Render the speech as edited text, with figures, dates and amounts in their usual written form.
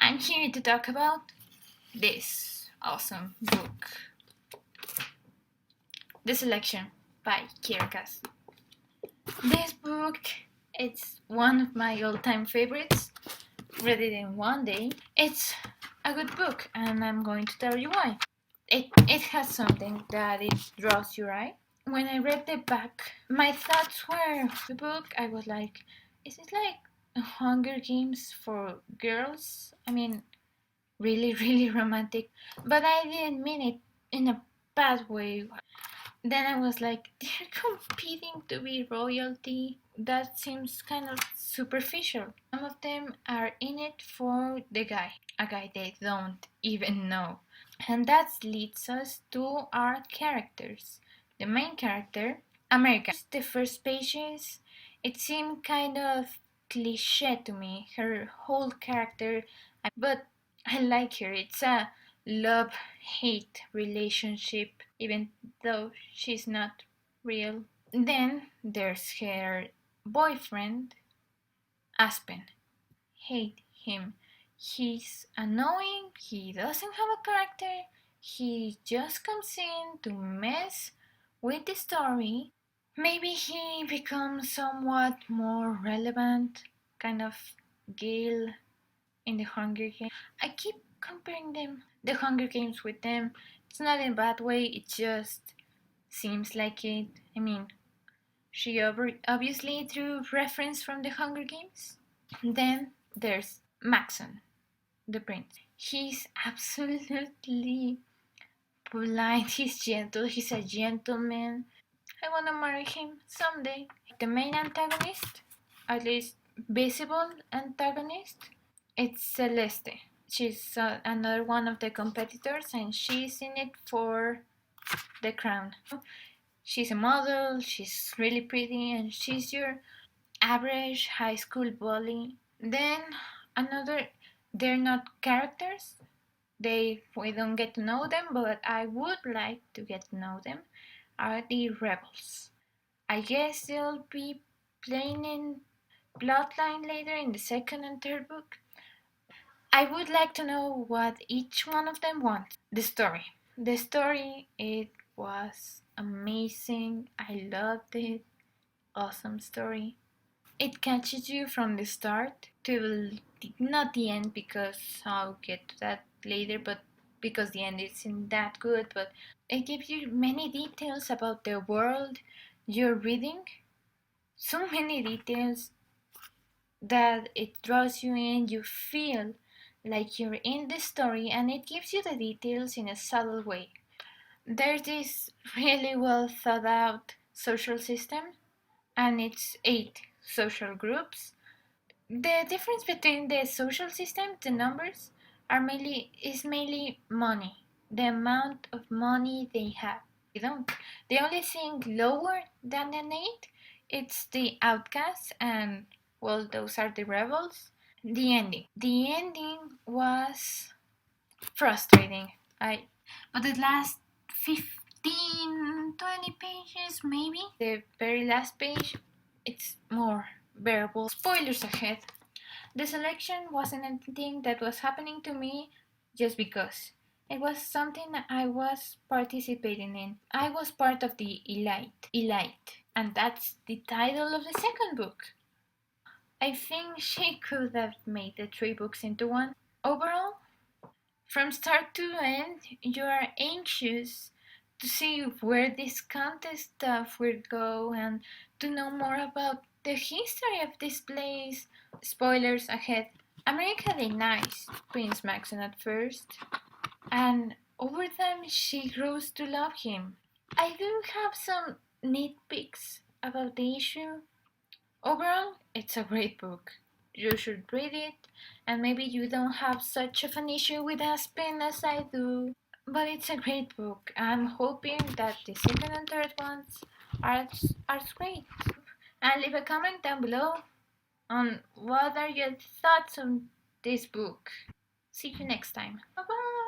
I'm here to talk about this awesome book, The Selection by Kiera Cass. This book, it's one of my all-time favorites. Read it in one day. It's a good book, and I'm going to tell you why. It has something that it draws your eye. When I read the back, my thoughts were the book. I was like, is it like Hunger Games for girls? I mean, really, really romantic, but I didn't mean it in a bad way. Then I was like, they're competing to be royalty. That seems kind of superficial. Some of them are in it for the guy, a guy they don't even know. And that leads us to our characters. The main character, America. The first pages, it seemed kind of cliche to me, her whole character, but I like her. It's a love-hate relationship, even though she's not real. Then there's her boyfriend, Aspen. Hate him. He's annoying, he doesn't have a character, he just comes in to mess with the story. Maybe he becomes somewhat more relevant, kind of Gale in the Hunger Games. I keep comparing the Hunger Games with them. It's not in a bad way, it just seems like it. I mean, she obviously drew reference from the Hunger Games. Then there's Maxon, the prince. He's absolutely polite, he's gentle, he's a gentleman. I wanna marry him someday. The main antagonist, at least visible antagonist, it's Celeste. She's another one of the competitors and she's in it for the crown. She's a model, she's really pretty, and she's your average high school bully. Then they're not characters. We don't get to know them, but I would like to get to know them. Are the rebels? I guess they'll be playing in Bloodline later in the second and third book. I would like to know what each one of them wants. The story. The story, it was amazing. I loved it. Awesome story. It catches you from the start to not the end, because I'll get to that later, but because the end isn't that good, but it gives you many details about the world you're reading. So many details that it draws you in. You feel like you're in the story, and it gives you the details in a subtle way. There's this really well thought out social system, and it's 8 social groups. The difference between the social system, the numbers, is mainly money, the amount of money they have. They don't. The only thing lower than an 8, it's the outcasts, and well, those are the rebels. The ending. The ending was frustrating. But the last 15, 20 pages, maybe. The very last page, it's more bearable. Spoilers ahead. The selection wasn't anything that was happening to me just because. It was something I was participating in. I was part of the elite, and that's the title of the second book. I think she could have made the 3 books into one. Overall, from start to end, you are anxious to see where this contest stuff will go and to know more about the history of this place. Spoilers ahead. America denies Prince Maxon at first, and over time she grows to love him. I do have some nitpicks about the issue. Overall, it's a great book. You should read it, and maybe you don't have such of an issue with Aspen as I do. But it's a great book. I'm hoping that the second and third ones are great. And leave a comment down below on what are your thoughts on this book. See you next time. Bye bye.